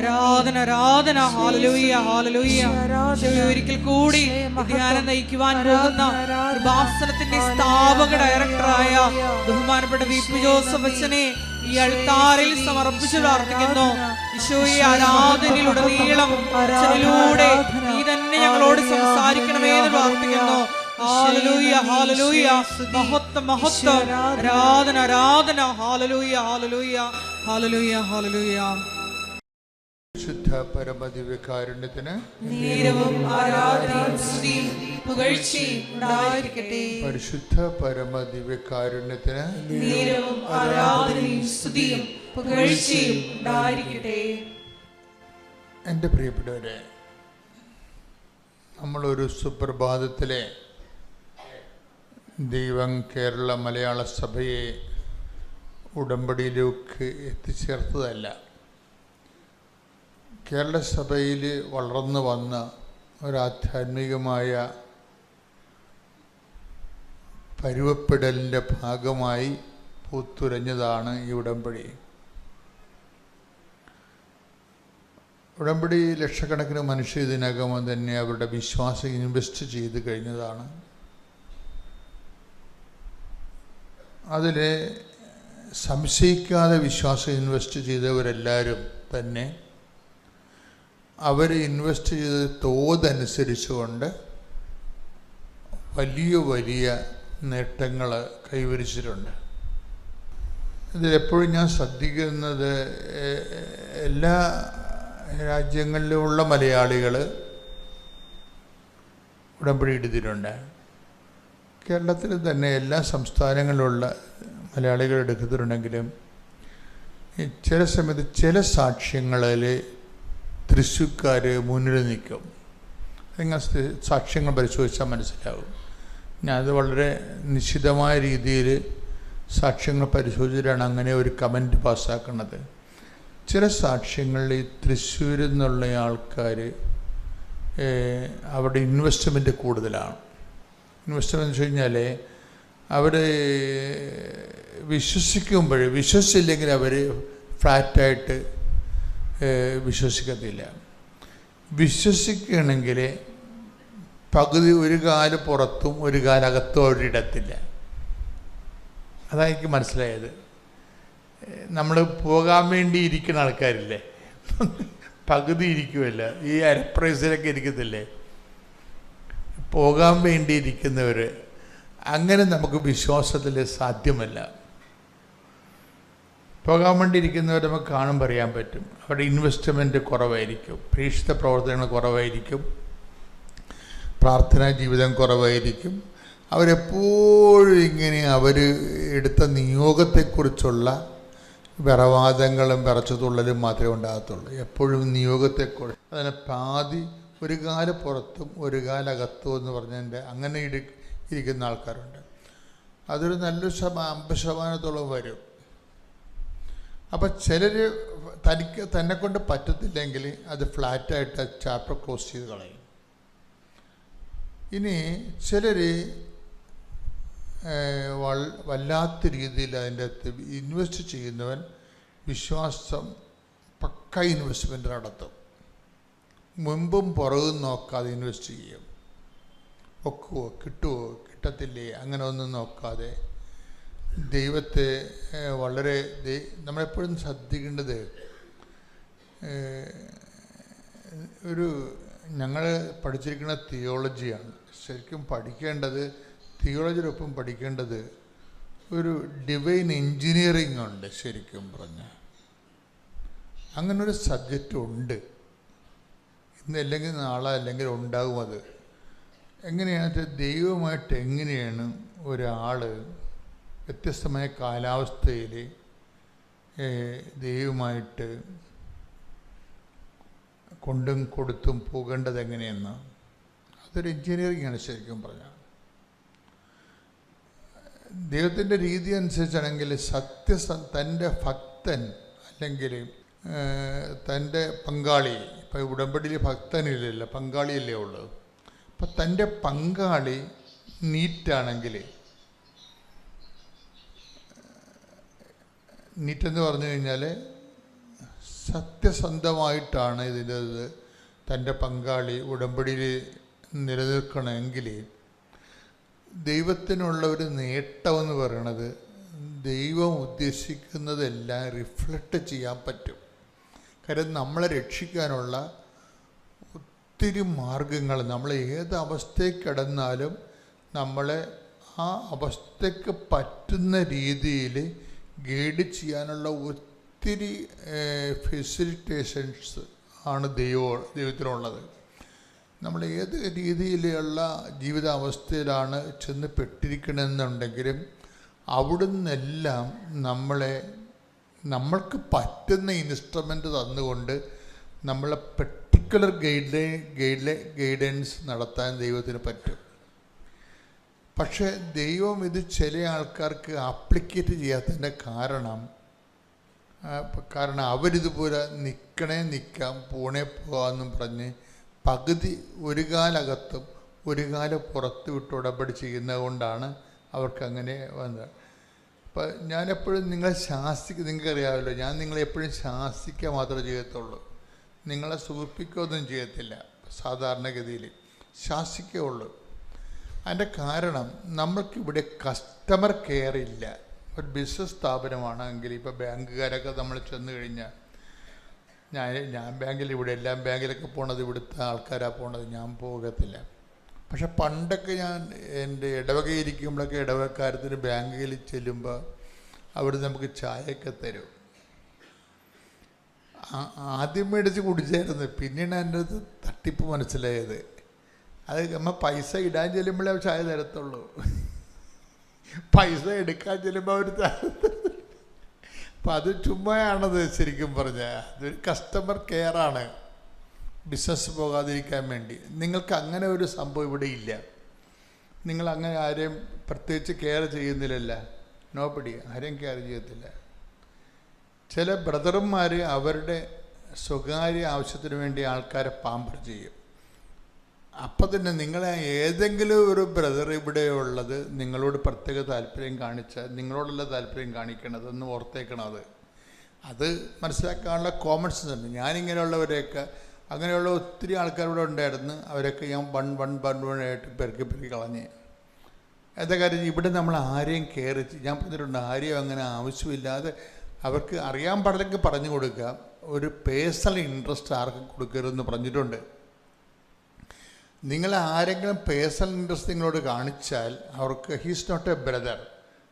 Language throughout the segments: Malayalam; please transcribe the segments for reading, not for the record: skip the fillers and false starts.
ആരാധന ആരാധന. Hallelujah hallelujah. ഒരിക്കൽ കൂടി ധ്യാനം നയിക്കുവാൻ പോകുന്ന കൃപാസനത്തിന്റെ സ്ഥാപക ഡയറക്ടറായ ബഹുമാനപ്പെട്ട വി.പി. ജോസഫ് അച്ഛനെ ഈ അൾത്താരിൽ സമർപ്പിച്ചു പ്രാർത്ഥിക്കുന്നു. ഈശോയെ ആരാധനയിലുടനീളം അച്ഛനിലൂടെ നീ തന്നെ ഞങ്ങളോട് സംസാരിക്കണമേ എന്ന് പ്രാർത്ഥിക്കുന്നു. Hallelujah hallelujah. മഹത്വം മഹത്വം. ആരാധന ആരാധന. Hallelujah hallelujah hallelujah hallelujah. ശുദ്ധ പരമദിവ്യകാരുണ്യത്തിന് നീരവും ആരാധനയും സ്തുതിയും പുകഴ്ചയും ഉണ്ടായിരിക്കട്ടെ. പരിശുദ്ധ പരമദിവ്യകാരുണ്യത്തിന് നീരവും ആരാധനയും സ്തുതിയും പുകഴ്ചയും ഉണ്ടായിരിക്കട്ടെ. എൻ്റെ പ്രിയപ്പെട്ടവരെ, നമ്മളൊരു സുപ്രഭാതത്തിലെ ദൈവം കേരള മലയാള സഭയെ ഉടമ്പടിയിലേക്ക് എത്തിച്ചേർത്തതല്ല. കേരള സഭയിൽ വളർന്നു വന്ന ഒരാധ്യാത്മികമായ പരുവപ്പെടലിൻ്റെ ഭാഗമായി പൂത്തുലഞ്ഞതാണ് ഈ ഉടമ്പടി. ഉടമ്പടി ലക്ഷക്കണക്കിന് മനുഷ്യർ ഇതിനകം തന്നെ അവരുടെ വിശ്വാസം ഇൻവെസ്റ്റ് ചെയ്ത് കഴിഞ്ഞതാണ്. അതിൽ സംശയിക്കാതെ വിശ്വാസം ഇൻവെസ്റ്റ് ചെയ്തവരെല്ലാവരും തന്നെ അവർ ഇൻവെസ്റ്റ് ചെയ്ത തോതനുസരിച്ചുകൊണ്ട് വലിയ വലിയ നേട്ടങ്ങൾ കൈവരിച്ചിട്ടുണ്ട്. ഇതിലെപ്പോഴും ഞാൻ ശ്രദ്ധിക്കുന്നത്, എല്ലാ രാജ്യങ്ങളിലുമുള്ള മലയാളികൾ ഉടമ്പടി എടുത്തിട്ടുണ്ട്. കേരളത്തിൽ തന്നെ എല്ലാ സംസ്ഥാനങ്ങളിലുള്ള മലയാളികൾ എടുത്തിട്ടുണ്ടെങ്കിലും ചില സമയത്ത് ചില സാക്ഷ്യങ്ങളിൽ തൃശ്ശൂർക്കാർ മുന്നിൽ നിൽക്കും. നിങ്ങൾ സാക്ഷ്യങ്ങൾ പരിശോധിച്ചാൽ മനസ്സിലാവും. ഞാനത് വളരെ നിശ്ചിതമായ രീതിയിൽ സാക്ഷ്യങ്ങൾ പരിശോധിച്ചിട്ടാണ് അങ്ങനെ ഒരു കമൻറ്റ് പാസ്സാക്കുന്നത്. ചില സാക്ഷ്യങ്ങളിൽ തൃശ്ശൂരിൽ നിന്നുള്ള ആൾക്കാർ അവരുടെ ഇൻവെസ്റ്റ്മെൻറ്റ് കൂടുതലാണ്. ഇൻവെസ്റ്റ്മെൻറ്റ് വെച്ച് കഴിഞ്ഞാൽ അവർ വിശ്വസിച്ചില്ലെങ്കിൽ അവർ ഫ്ലാറ്റായിട്ട് വിശ്വസിക്കത്തില്ല. വിശ്വസിക്കുകയാണെങ്കിൽ പകുതി ഒരു കാല് പുറത്തും ഒരു കാലകത്തും അവരിടത്തില്ല. അതാണ് എനിക്ക് മനസ്സിലായത്. നമ്മൾ പോകാൻ വേണ്ടി ഇരിക്കുന്ന ആൾക്കാരില്ലേ, പകുതി ഇരിക്കുമല്ല, ഈ അരപ്രൈസിലൊക്കെ ഇരിക്കത്തില്ലേ, പോകാൻ വേണ്ടി ഇരിക്കുന്നവർ. അങ്ങനെ നമുക്ക് വിശ്വാസത്തിൽ സാധ്യമല്ല. പോകാൻ വേണ്ടി ഇരിക്കുന്നവർ നമുക്ക് കാണുമ്പോൾ അറിയാൻ പറ്റും. അവരുടെ ഇൻവെസ്റ്റ്മെൻറ്റ് കുറവായിരിക്കും, പ്രേക്ഷിത പ്രവർത്തനങ്ങൾ കുറവായിരിക്കും, പ്രാർത്ഥനാ ജീവിതം കുറവായിരിക്കും. അവരെപ്പോഴും ഇങ്ങനെ അവർ എടുത്ത നിയോഗത്തെക്കുറിച്ചുള്ള വിറവാദങ്ങളും വിറച്ചുതുള്ളലും മാത്രമേ ഉണ്ടാകത്തുള്ളൂ. എപ്പോഴും നിയോഗത്തെക്കുറിച്ച്, അതിന് പാതി ഒരു കാല് പുറത്തും ഒരു കാലകത്തും എന്ന് പറഞ്ഞതിൻ്റെ അങ്ങനെ ഇരിക്കുന്ന ആൾക്കാരുണ്ട്. അതൊരു നല്ലൊരു 50% വരും. അപ്പം ചിലർ തന്നെ കൊണ്ട് പറ്റത്തില്ലെങ്കിൽ അത് ഫ്ലാറ്റായിട്ട് ചാപ്റ്റർ ക്ലോസ് ചെയ്ത് കളയും. ഇനി ചിലർ വല്ലാത്ത രീതിയിൽ അതിൻ്റെ അകത്ത് ഇൻവെസ്റ്റ് ചെയ്യുന്നവൻ വിശ്വാസം പക്ക ഇൻവെസ്റ്റ്മെൻറ്റ് നടത്തും. മുമ്പും പുറകും നോക്കാതെ ഇൻവെസ്റ്റ് ചെയ്യും. ഒക്കുവോ കിട്ടുമോ കിട്ടത്തില്ലേ അങ്ങനെ ഒന്നും നോക്കാതെ ദൈവത്തെ വളരെ നമ്മളെപ്പോഴും ശ്രദ്ധിക്കേണ്ടത്, ഞങ്ങൾ പഠിച്ചിരിക്കുന്ന തിയോളജിയാണ്. ശരിക്കും പഠിക്കേണ്ടത്, തിയോളജിയോടൊപ്പം പഠിക്കേണ്ടത് ഒരു ഡിവൈൻ എൻജിനീയറിംഗ് ഉണ്ട്. ശരിക്കും പറഞ്ഞാൽ അങ്ങനൊരു സബ്ജക്റ്റ് ഉണ്ട്. ഇന്ന് അല്ലെങ്കിൽ നാളെ അല്ലെങ്കിൽ ഉണ്ടാകും. അത് എങ്ങനെയാണെന്ന് വെച്ചാൽ ദൈവമായിട്ട് എങ്ങനെയാണ് ഒരാൾ വ്യത്യസ്തമായ കാലാവസ്ഥയിൽ ദൈവമായിട്ട് കൊണ്ടും കൊടുത്തും പോകേണ്ടത് എങ്ങനെയെന്ന്, അതൊരു എൻജിനീയറിംഗ് ആണ് ശരിക്കും പറഞ്ഞാൽ. ദൈവത്തിൻ്റെ രീതി അനുസരിച്ചാണെങ്കിൽ തൻ്റെ ഭക്തൻ അല്ലെങ്കിൽ തൻ്റെ പങ്കാളി, ഇപ്പോൾ ഉടമ്പടിയിൽ ഭക്തനില്ലല്ലോ, പങ്കാളിയല്ലേ ഉള്ളത്. അപ്പം തൻ്റെ പങ്കാളി നീറ്റാണെങ്കിൽ, നീറ്റെന്ന് പറഞ്ഞു കഴിഞ്ഞാൽ സത്യസന്ധമായിട്ടാണ് ഇതിൻ്റെ തൻ്റെ പങ്കാളി ഉടമ്പടിയിൽ നിലനിൽക്കണമെങ്കിൽ ദൈവത്തിനുള്ള ഒരു നേട്ടമെന്ന് പറയണത് ദൈവം ഉദ്ദേശിക്കുന്നതെല്ലാം റിഫ്ലക്റ്റ് ചെയ്യാൻ പറ്റും. കാര്യം നമ്മളെ രക്ഷിക്കാനുള്ള ഒത്തിരി മാർഗങ്ങൾ, നമ്മൾ ഏത് അവസ്ഥയിൽ കിടന്നാലും നമ്മളെ ആ അവസ്ഥയ്ക്ക് പറ്റുന്ന രീതിയിൽ ഗൈഡ് ചെയ്യാനുള്ള ഒത്തിരി ഫെസിലിറ്റേഷൻസ് ആണ് ദൈവത്തിനുള്ളത്. നമ്മൾ ഏത് രീതിയിലുള്ള ജീവിതാവസ്ഥയിലാണ് ചെന്ന് പെട്ടിരിക്കണമെന്നുണ്ടെങ്കിലും അവിടുന്നെല്ലാം നമ്മൾക്ക് പറ്റുന്ന ഇൻസ്ട്രുമെൻ്റ് തന്നുകൊണ്ട് നമ്മളെ പെർട്ടിക്കുലർ ഗൈഡൻസ് നടത്താൻ ദൈവത്തിന് പറ്റും. പക്ഷേ ദൈവം ഇത് ചില ആൾക്കാർക്ക് ആപ്ലിക്കേറ്റ് ചെയ്യാത്തതിൻ്റെ കാരണം അവരിതുപോലെ നിൽക്കാം പോണേ പോകാമെന്നും പറഞ്ഞ് പകുതി ഒരു കാലകത്തും ഒരു കാലം പുറത്ത് വിട്ട് ഉടമ്പടി ചെയ്യുന്നത് കൊണ്ടാണ് അവർക്കങ്ങനെ വന്നത്. അപ്പം ഞാനെപ്പോഴും നിങ്ങളെ നിങ്ങൾക്കറിയാമല്ലോ, ഞാൻ നിങ്ങളെപ്പോഴും ശാസിക്കുക മാത്രമേ ചെയ്യത്തുള്ളൂ, നിങ്ങളെ സൂചിപ്പിക്കുകയൊന്നും ചെയ്യത്തില്ല. സാധാരണഗതിയിൽ ശാസിക്കുകയുള്ളൂ. അതിൻ്റെ കാരണം നമ്മൾക്കിവിടെ കസ്റ്റമർ കെയർ ഇല്ല. ഒരു ബിസിനസ് സ്ഥാപനമാണെങ്കിൽ ഇപ്പോൾ ബാങ്കുകാരൊക്കെ നമ്മൾ ചെന്ന് കഴിഞ്ഞാൽ, ഞാൻ ബാങ്കിൽ ഇവിടെ എല്ലാം ബാങ്കിലൊക്കെ പോണത് ഇവിടുത്തെ ആൾക്കാരാണ് പോണത്, ഞാൻ പോകത്തില്ല. പക്ഷെ പണ്ടൊക്കെ ഞാൻ എൻ്റെ ഇടവകയിരിക്കുമ്പോഴൊക്കെ ഇടവകക്കാരത്തിന് ബാങ്കിൽ ചെല്ലുമ്പോൾ അവർ നമുക്ക് ചായയൊക്കെ തരും. ആദ്യം മേടിച്ച് കുടിച്ചായിരുന്നു, പിന്നീട് എൻ്റെ അത് തട്ടിപ്പ് മനസ്സിലായത്. അത് നമ്മൾ പൈസ ഇടാൻ ചെല്ലുമ്പോഴേ ചായ തരത്തുള്ളൂ, പൈസ എടുക്കാൻ ചെല്ലുമ്പോൾ അവർ അപ്പം അത് ചുമ്മായാണത്. ശരിക്കും പറഞ്ഞാൽ അതൊരു കസ്റ്റമർ കെയറാണ്, ബിസിനസ് പോകാതിരിക്കാൻ വേണ്ടി. നിങ്ങൾക്ക് അങ്ങനെ ഒരു സംഭവം ഇവിടെ ഇല്ല. നിങ്ങൾ അങ്ങനെ ആരെയും പ്രത്യേകിച്ച് കെയർ ചെയ്യുന്നില്ലല്ല, നോബഡി ആരെയും കെയർ ചെയ്യത്തില്ല. ചില ബ്രദർമാർ അവരുടെ സ്വകാര്യ ആവശ്യത്തിന് വേണ്ടി ആൾക്കാരെ പാമ്പർ ചെയ്യും. അപ്പം തന്നെ നിങ്ങളെ ഏതെങ്കിലും ഒരു ബ്രദർ ഇവിടെ ഉള്ളത് നിങ്ങളോട് പ്രത്യേക താല്പര്യം കാണിച്ചാൽ നിങ്ങളോടുള്ള താല്പര്യം കാണിക്കണതെന്ന് ഓർത്തേക്കണം. അത് മനസ്സിലാക്കാനുള്ള കോമൺ സെൻസ് ഉണ്ട്. ഞാനിങ്ങനെയുള്ളവരെയൊക്കെ, അങ്ങനെയുള്ള ഒത്തിരി ആൾക്കാരിവിടെ ഉണ്ടായിരുന്നു, അവരൊക്കെ ഞാൻ വണ്ണായിട്ട് പെരുക്കി കളഞ്ഞ്. എന്താ കാര്യം, ഇവിടെ നമ്മൾ ആരെയും കെയർ ഞാൻ പറഞ്ഞിട്ടുണ്ട്, ആരെയും അങ്ങനെ ആവശ്യമില്ലാതെ അവർക്ക് അറിയാൻ പാടില്ലെങ്കിൽ പറഞ്ഞു കൊടുക്കുക. ഒരു പേഴ്സണൽ ഇൻട്രസ്റ്റ് ആർക്കും കൊടുക്കരുതെന്ന് പറഞ്ഞിട്ടുണ്ട്. നിങ്ങൾ ആരെങ്കിലും പേഴ്സണൽ ഇൻട്രസ്റ്റ് നിങ്ങളോട് കാണിച്ചാൽ അവർക്ക് ഹീസ് നോട്ട് എ ബ്രദർ,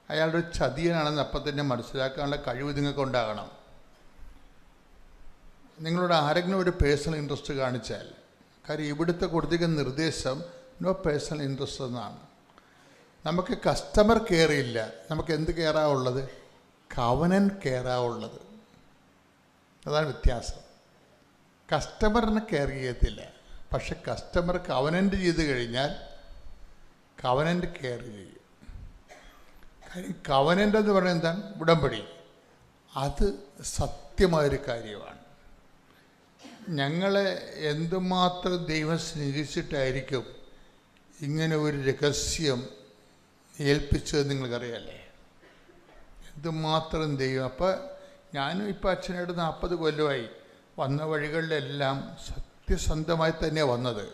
അയാളുടെ ഒരു ചതിയനാണെന്ന് അപ്പം തന്നെ മനസ്സിലാക്കാനുള്ള കഴിവ് നിങ്ങൾക്ക് ഉണ്ടാകണം. നിങ്ങളോട് ആരെങ്കിലും ഒരു പേഴ്സണൽ ഇൻട്രസ്റ്റ് കാണിച്ചാൽ, കാര്യം ഇവിടുത്തെ കൊടുത്തിരിക്കുന്ന നിർദ്ദേശം നോ പേഴ്സണൽ ഇൻട്രസ്റ്റ് എന്നാണ്. നമുക്ക് കസ്റ്റമർ കെയർ ഇല്ല, നമുക്ക് എന്ത് കെയറാണ് ഉള്ളത്? കവനൻ്റ് കെയറാണ് ഉള്ളത്. അതാണ് വ്യത്യാസം. കസ്റ്റമറിനെ കെയർ ചെയ്യത്തില്ല, പക്ഷെ കസ്റ്റമർ കവനൻ്റ് ചെയ്ത് കഴിഞ്ഞാൽ കവനൻ്റ് കെയർ ചെയ്യും. കാര്യം കവനൻ്റ് എന്ന് പറയുന്നത് എന്താണ്? ഉടമ്പടി. അത് സത്യമായൊരു കാര്യമാണ്. ഞങ്ങളെ എന്തുമാത്രം ദൈവം സ്നേഹിച്ചിട്ടായിരിക്കും ഇങ്ങനെ ഒരു രഹസ്യം ഏൽപ്പിച്ചത് നിങ്ങൾക്കറിയാമല്ലേ? എന്തുമാത്രം ദൈവം. അപ്പം ഞാനും ഇപ്പം അച്ഛനായിട്ട് 40 കൊല്ലമായി. വന്ന വഴികളിലെല്ലാം സത്യസന്ധമായി തന്നെയാണ് വന്നത്.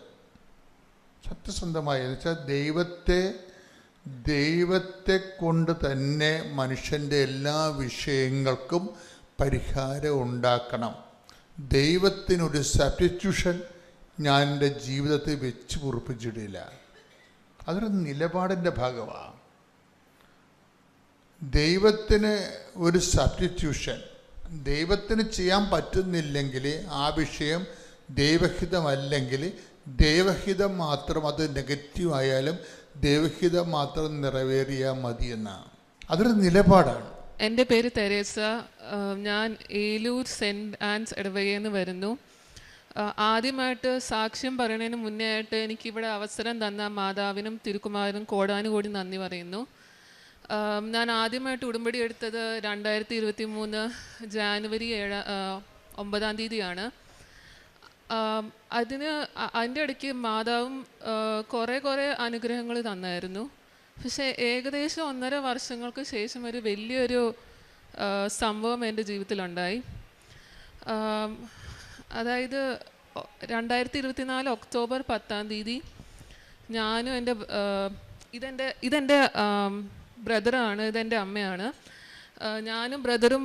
സത്യസന്ധമായി എന്ന് വെച്ചാൽ ദൈവത്തെ കൊണ്ട് തന്നെ മനുഷ്യൻ്റെ എല്ലാ വിഷയങ്ങൾക്കും പരിഹാരം ഉണ്ടാക്കണം. ദൈവത്തിനൊരു സബ്സ്റ്റിറ്റ്യൂഷൻ ഞാൻ എൻ്റെ ജീവിതത്തിൽ വെച്ച് പൊറുപ്പിച്ചിട്ടില്ല. അതൊരു നിലപാടിൻ്റെ ഭാഗമാണ്. ദൈവത്തിന് ഒരു സബ്സ്റ്റിറ്റ്യൂഷൻ ദൈവത്തിന് ചെയ്യാൻ പറ്റുന്നില്ലെങ്കിൽ ആ വിഷയം ദൈവഹിതമല്ലെങ്കിൽ ദൈവഹിതം മാത്രം, അത് നെഗറ്റീവ് ആയാലും ദൈവഹിതം മാത്രം നിറവേറിയാൽ മതിയെന്നാണ്. അതൊരു നിലപാടാണ്. എൻ്റെ പേര് തെരേസ. ഞാൻ ഏലൂർ സെൻറ്റ് ആൻസ് ഇടവകയിൽ നിന്ന് വരുന്നു. ആദ്യമായിട്ട് സാക്ഷ്യം പറയുന്നതിന് മുന്നേ ആയിട്ട് എനിക്കിവിടെ അവസരം തന്ന മാതാവിനും തിരുക്കുമാരനും കോടാനുകൂടി നന്ദി പറയുന്നു. ഞാൻ ആദ്യമായിട്ട് ഉടമ്പടി എടുത്തത് 2023 ജാനുവരി 9 തീയതിയാണ്. അതിൻ്റെ ഇടയ്ക്ക് മാതാവും കുറേ അനുഗ്രഹങ്ങൾ തന്നായിരുന്നു. പക്ഷേ ഏകദേശം 1.5 വർഷങ്ങൾക്ക് ശേഷം ഒരു വലിയൊരു സംഭവം എൻ്റെ ജീവിതത്തിലുണ്ടായി. അതായത് 2024 ഒക്ടോബർ 10 ഞാനും എൻ്റെ ഇതെൻ്റെ ബ്രദറാണ്, ഇതെൻ്റെ അമ്മയാണ്. ഞാനും ബ്രദറും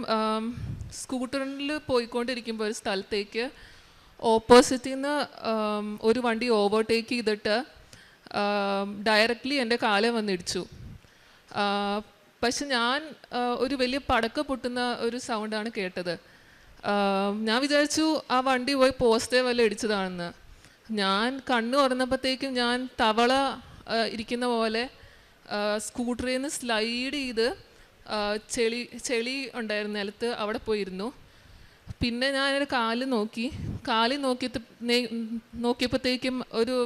സ്കൂട്ടറിൽ പോയിക്കൊണ്ടിരിക്കുമ്പോൾ ഒരു സ്ഥലത്തേക്ക് ഓപ്പോസിറ്റിൽ നിന്ന് ഒരു വണ്ടി ഓവർടേക്ക് ചെയ്തിട്ട് ഡയറക്റ്റ്ലി എൻ്റെ കാലം വന്നിടിച്ചു. പക്ഷെ ഞാൻ ഒരു വലിയ പടക്ക പൊട്ടുന്ന ഒരു സൗണ്ടാണ് കേട്ടത്. ഞാൻ വിചാരിച്ചു ആ വണ്ടി പോയി പോസ്റ്റേ വല്ല ഇടിച്ചതാണെന്ന്. ഞാൻ കണ്ണു തുറന്നപ്പോഴത്തേക്കും ഞാൻ തവള ഇരിക്കുന്ന പോലെ സ്കൂട്ടറിൽ നിന്ന് സ്ലൈഡ് ചെയ്ത് ചെളി ഉണ്ടായിരുന്ന നിലത്ത് അവിടെ പോയിരുന്നു. പിന്നെ ഞാനൊരു കാല് നോക്കിയപ്പോഴത്തേക്കും ഒരു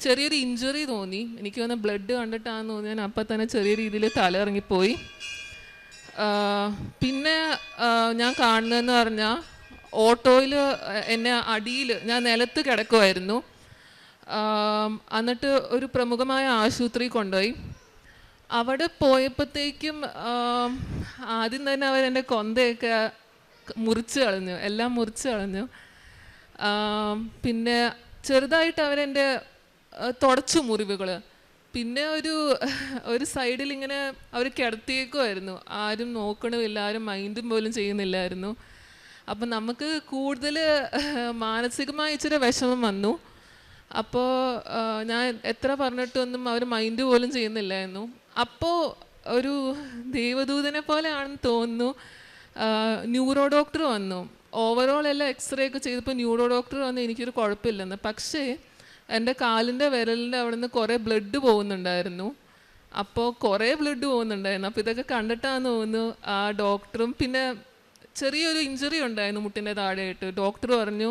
ചെറിയൊരു ഇഞ്ചുറി തോന്നി. എനിക്ക് തോന്നുന്ന ബ്ലഡ് കണ്ടിട്ടാണെന്ന് തോന്നി. ഞാൻ അപ്പം തന്നെ ചെറിയ രീതിയിൽ തല ഇറങ്ങിപ്പോയി. പിന്നെ ഞാൻ കാണുന്നതെന്ന് പറഞ്ഞാൽ ഓട്ടോയിൽ എന്നെ അടിയിൽ ഞാൻ നിലത്ത് കിടക്കുമായിരുന്നു. എന്നിട്ട് ഒരു പ്രമുഖമായ ആശുപത്രി കൊണ്ടുപോയി. അവിടെ പോയപ്പോഴത്തേക്കും ആദ്യം തന്നെ അവരെൻ്റെ കൊന്തയൊക്കെ എല്ലാം മുറിച്ച് കളഞ്ഞു. പിന്നെ ചെറുതായിട്ട് അവരെൻ്റെ തുടച്ചു മുറിവുകൾ. പിന്നെ ഒരു സൈഡിൽ ഇങ്ങനെ അവർ കിടത്തിയേക്കുമായിരുന്നു. ആരും നോക്കണമില്ല, ആരും മൈൻഡും പോലും ചെയ്യുന്നില്ലായിരുന്നു. അപ്പം നമുക്ക് കൂടുതൽ മാനസികമായി ഇച്ചിരി വിഷമം വന്നു. അപ്പോൾ ഞാൻ എത്ര പറഞ്ഞിട്ടൊന്നും അവർ മൈൻഡ് പോലും ചെയ്യുന്നില്ലായിരുന്നു. അപ്പോൾ ഒരു ദൈവദൂതനെ പോലെയാണെന്ന് തോന്നുന്നു. ന്യൂറോ ഡോക്ടർ വന്നു. ഓവറോൾ എല്ലാം എക്സ്റേ ഒക്കെ ചെയ്തപ്പോൾ ന്യൂറോ ഡോക്ടർ വന്ന് എനിക്കൊരു കുഴപ്പമില്ലെന്ന്. പക്ഷേ എൻ്റെ കാലിൻ്റെ വിരലിൻ്റെ അവിടെ നിന്ന് കുറേ ബ്ലഡ് പോകുന്നുണ്ടായിരുന്നു. അപ്പോൾ ഇതൊക്കെ കണ്ടിട്ടാന്ന് തോന്നുന്നു ആ ഡോക്ടറും. പിന്നെ ചെറിയൊരു ഇഞ്ചുറി ഉണ്ടായിരുന്നു മുട്ടിൻ്റെ താഴെയായിട്ട്. ഡോക്ടർ പറഞ്ഞു,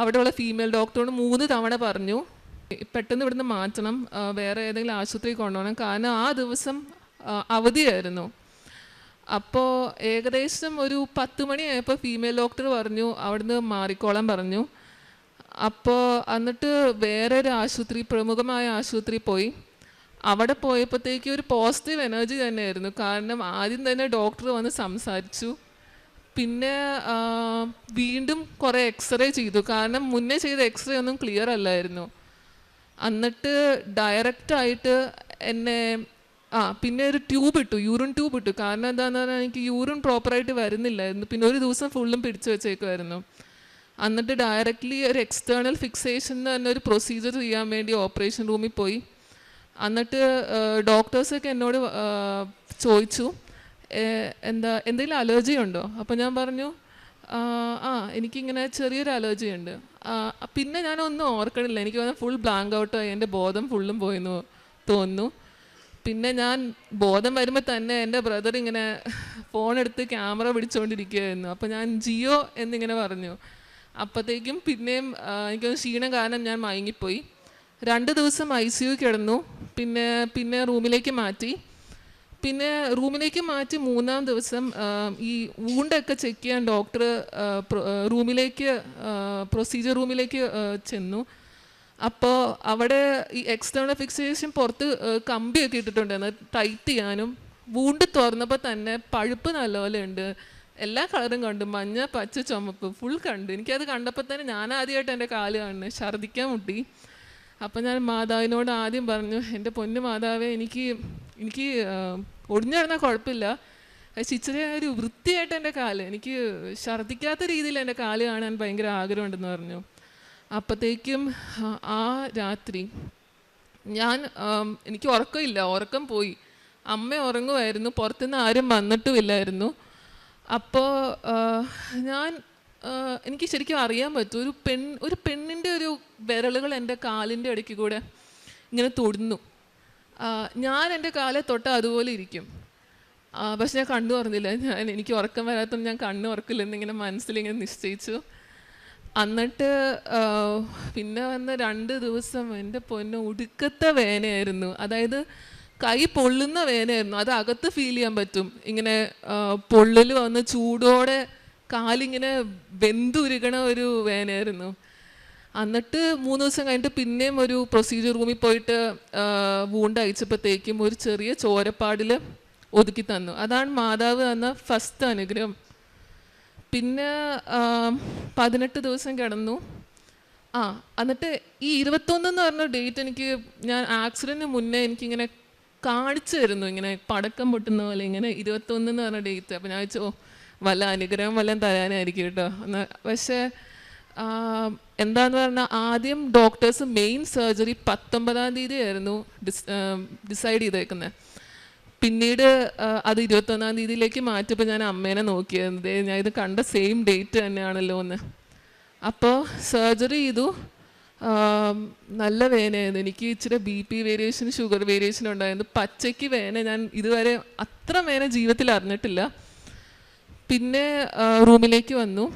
അവിടെയുള്ള ഫീമെയിൽ ഡോക്ടറോട് 3 തവണ പറഞ്ഞു പെട്ടെന്ന് ഇവിടുന്ന് മാറ്റണം, വേറെ ഏതെങ്കിലും ആശുപത്രി കൊണ്ടുപോകണം. കാരണം ആ ദിവസം അവധിയായിരുന്നു. അപ്പോൾ ഏകദേശം ഒരു 10 മണിയായപ്പോൾ ഫീമെയിൽ ഡോക്ടർ പറഞ്ഞു അവിടുന്ന് മാറിക്കോളാൻ പറഞ്ഞു. അപ്പോൾ എന്നിട്ട് വേറൊരു ആശുപത്രി, പ്രമുഖമായ ആശുപത്രി പോയി. അവിടെ പോയപ്പോഴത്തേക്ക് ഒരു പോസിറ്റീവ് എനർജി തന്നെയായിരുന്നു. കാരണം ആദ്യം തന്നെ ഡോക്ടർ വന്ന് സംസാരിച്ചു. പിന്നെ വീണ്ടും കുറേ എക്സ്റേ ചെയ്തു. കാരണം മുന്നേ ചെയ്ത എക്സ്റേ ഒന്നും ക്ലിയർ അല്ലായിരുന്നു. എന്നിട്ട് ഡയറക്റ്റായിട്ട് എന്നെ പിന്നെ ഒരു യൂറിൻ ട്യൂബ് ഇട്ടു. കാരണം എന്താണെന്ന് പറഞ്ഞാൽ എനിക്ക് യൂറിൻ പ്രോപ്പറായിട്ട് വരുന്നില്ലായിരുന്നു. പിന്നെ ഒരു ദിവസം ഫുള്ളും പിടിച്ചു വെച്ചേക്കുമായിരുന്നു. എന്നിട്ട് ഡയറക്റ്റ്ലി ഒരു എക്സ്റ്റേണൽ ഫിക്സേഷൻ എന്ന് പറഞ്ഞ ഒരു പ്രൊസീജിയർ ചെയ്യാൻ വേണ്ടി ഓപ്പറേഷൻ റൂമിൽ പോയി. എന്നിട്ട് ഡോക്ടേഴ്സൊക്കെ എന്നോട് ചോദിച്ചു എന്തെങ്കിലും അലർജി ഉണ്ടോ. അപ്പോൾ ഞാൻ പറഞ്ഞു എനിക്കിങ്ങനെ ചെറിയൊരു അലർജി ഉണ്ട്. പിന്നെ ഞാനൊന്നും ഓർക്കണില്ല. എനിക്ക് ഫുൾ ബ്ലാങ്ക് ഔട്ടായി, എൻ്റെ ബോധം ഫുള്ളും പോയെന്ന് തോന്നുന്നു. പിന്നെ ഞാൻ ബോധം വരുമ്പോൾ തന്നെ എൻ്റെ ബ്രദർ ഇങ്ങനെ ഫോണെടുത്ത് ക്യാമറ പിടിച്ചുകൊണ്ടിരിക്കുകയായിരുന്നു. അപ്പോൾ ഞാൻ ജിയോ എന്നിങ്ങനെ പറഞ്ഞു. അപ്പോഴത്തേക്കും പിന്നെയും എനിക്കൊന്ന് ക്ഷീണം കാരണം ഞാൻ മയങ്ങിപ്പോയി. 2 ദിവസം ICU കിടന്നു. പിന്നെ റൂമിലേക്ക് മാറ്റി. മൂന്നാം ദിവസം ഈ വൂണ്ടൊക്കെ ചെക്ക് ചെയ്യാൻ ഡോക്ടർ പ്രൊസീജിയർ റൂമിലേക്ക് ചെന്നു. അപ്പോൾ അവിടെ ഈ എക്സ്റ്റേണൽ ഫിക്സേഷൻ പുറത്ത് കമ്പിയൊക്കെ ഇട്ടിട്ടുണ്ടായിരുന്നു ടൈറ്റ് ചെയ്യാനും. വൂണ്ട് തുറന്നപ്പോൾ തന്നെ പഴുപ്പ് നല്ലപോലെ ഉണ്ട്. എല്ലാ കളറും കണ്ടു, മഞ്ഞ, പച്ച, ചുമപ്പ് ഫുൾ കണ്ടു. എനിക്കത് കണ്ടപ്പോൾ തന്നെ ഞാൻ ആദ്യമായിട്ട് എൻ്റെ കാല് കാണുന്നത്, ഛർദ്ദിക്കാൻ മുട്ടി. അപ്പം ഞാൻ മാതാവിനോട് ആദ്യം പറഞ്ഞു, എൻ്റെ പൊന്നു മാതാവേ, എനിക്ക് ഒടിഞ്ഞു കിടന്നാൽ കുഴപ്പമില്ല, പക്ഷേ ഇച്ചിരി ഒരു വൃത്തിയായിട്ട് എൻ്റെ കാല്, എനിക്ക് ഛർദ്ദിക്കാത്ത രീതിയിൽ എൻ്റെ കാല് കാണാൻ ഭയങ്കര ആഗ്രഹമുണ്ടെന്ന് പറഞ്ഞു. അപ്പോഴത്തേക്കും ആ രാത്രി എനിക്ക് ഉറക്കം പോയി. അമ്മ ഉറങ്ങുമായിരുന്നു, പുറത്തുനിന്ന് ആരും വന്നിട്ടുമില്ലായിരുന്നു. അപ്പോൾ എനിക്ക് ശരിക്കും അറിയാൻ പറ്റും, ഒരു പെണ്ണിൻ്റെ ഒരു വിരലുകൾ എൻ്റെ കാലിൻ്റെ ഇടയ്ക്ക് കൂടെ ഇങ്ങനെ തൊടുന്നു. ഞാൻ എൻ്റെ കാലെ തൊട്ട അതുപോലെ ഇരിക്കും. പക്ഷെ ഞാൻ കണ്ണു തുറന്നില്ല. എനിക്ക് ഉറക്കം വരാത്തതുകൊണ്ട് ഞാൻ കണ്ണ് ഉറക്കില്ലെന്നിങ്ങനെ മനസ്സിലിങ്ങനെ നിശ്ചയിച്ചു. എന്നിട്ട് പിന്നെ വന്ന 2 ദിവസം എൻ്റെ പൊന്നെ ഒടുക്കത്തെ വേദനയായിരുന്നു. അതായത് കൈ പൊള്ളുന്ന വേദനയായിരുന്നു. അത് അകത്ത് ഫീൽ ചെയ്യാൻ പറ്റും. ഇങ്ങനെ പൊള്ളൽ വന്ന് ചൂടോടെ കാലിങ്ങനെ വെന്തുരുകണ ഒരു വേദനയായിരുന്നു. എന്നിട്ട് 3 ദിവസം കഴിഞ്ഞിട്ട് പിന്നെയും ഒരു പ്രൊസീജിയർ റൂമിൽ പോയിട്ട് വൂണ്ട് അയച്ചപ്പോഴത്തേക്കും ഒരു ചെറിയ ചോരപ്പാടിൽ ഒതുക്കി തന്നു. അതാണ് മാതാവ് തന്ന ഫസ്റ്റ് അനുഗ്രഹം. പിന്നെ 18 ദിവസം കിടന്നു. എന്നിട്ട് ഈ 21 എന്ന് പറഞ്ഞ ഡേറ്റ് എനിക്ക്, ഞാൻ ആക്സിഡൻറ്റിന് മുന്നേ എനിക്കിങ്ങനെ കാണിച്ചു തരുന്നു, ഇങ്ങനെ പടക്കം പൊട്ടുന്ന പോലെ ഇങ്ങനെ 21 എന്ന് പറഞ്ഞ ഡേറ്റ്. അപ്പോൾ ഞാൻ വെച്ചോ വല്ല അനുഗ്രഹം വല്ലതും തരാനായിരിക്കും കേട്ടോ. പക്ഷേ എന്താന്ന് പറഞ്ഞാൽ ആദ്യം ഡോക്ടേഴ്സ് മെയിൻ സർജറി 19-ാം തീയതി ആയിരുന്നു ഡിസൈഡ് ചെയ്തേക്കുന്നത്. പിന്നീട് അത് 21-ാം തീയതിയിലേക്ക് മാറ്റിയപ്പോൾ ഞാൻ അമ്മേനെ നോക്കിയത്, ഞാൻ ഇത് കണ്ട സെയിം ഡേറ്റ് തന്നെയാണല്ലോ എന്ന്. അപ്പോൾ സർജറി ചെയ്തു. നല്ല വേദനയായിരുന്നു. എനിക്ക് ഇച്ചിരി BP വേരിയേഷൻ, ഷുഗർ വേരിയേഷൻ ഉണ്ടായിരുന്നു. പച്ചയ്ക്ക് വേദന ഞാൻ ഇതുവരെ അത്ര വേദന ജീവിതത്തിൽ അറിഞ്ഞിട്ടില്ല. പിന്നെ റൂമിലേക്ക് വന്നു.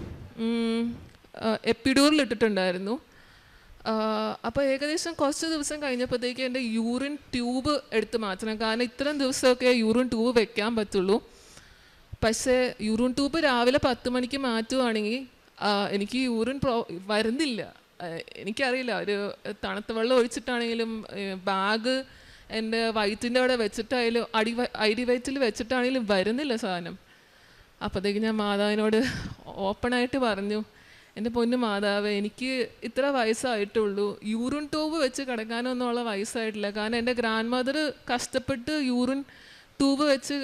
എപ്പിഡ്യൂറൽ ഇട്ടിട്ടുണ്ടായിരുന്നു. അപ്പോൾ ഏകദേശം കുറച്ച് ദിവസം കഴിഞ്ഞപ്പോഴത്തേക്ക് എൻ്റെ യൂറിൻ ട്യൂബ് എടുത്ത് മാറ്റണം. കാരണം ഇത്രയും ദിവസമൊക്കെ യൂറിൻ ട്യൂബ് വെക്കാൻ പറ്റുള്ളൂ. പക്ഷേ യൂറിൻ ട്യൂബ് രാവിലെ 10 മണിക്ക് മാറ്റുവാണെങ്കിൽ എനിക്ക് യൂറിൻ വരുന്നില്ല. എനിക്കറിയില്ല, ഒരു തണുത്ത വെള്ളം ഒഴിച്ചിട്ടാണെങ്കിലും ബാഗ് എൻ്റെ വയറ്റിൻ്റെ അവിടെ വെച്ചിട്ടായാലും അടി വയറ്റിൽ വെച്ചിട്ടാണെങ്കിലും വരുന്നില്ല സാധനം. അപ്പോഴത്തേക്ക് ഞാൻ മാതാവിനോട് ഓപ്പണായിട്ട് പറഞ്ഞു, എൻ്റെ പൊന്നു മാതാവ്, എനിക്ക് ഇത്ര വയസ്സായിട്ടുള്ളൂ, യൂറിൻ ട്യൂബ് വെച്ച് കിടക്കാനൊന്നുമുള്ള വയസ്സായിട്ടില്ല. കാരണം എൻ്റെ ഗ്രാൻഡ് മദർ കഷ്ടപ്പെട്ട് യൂറിൻ ട്യൂബ് വെച്ച്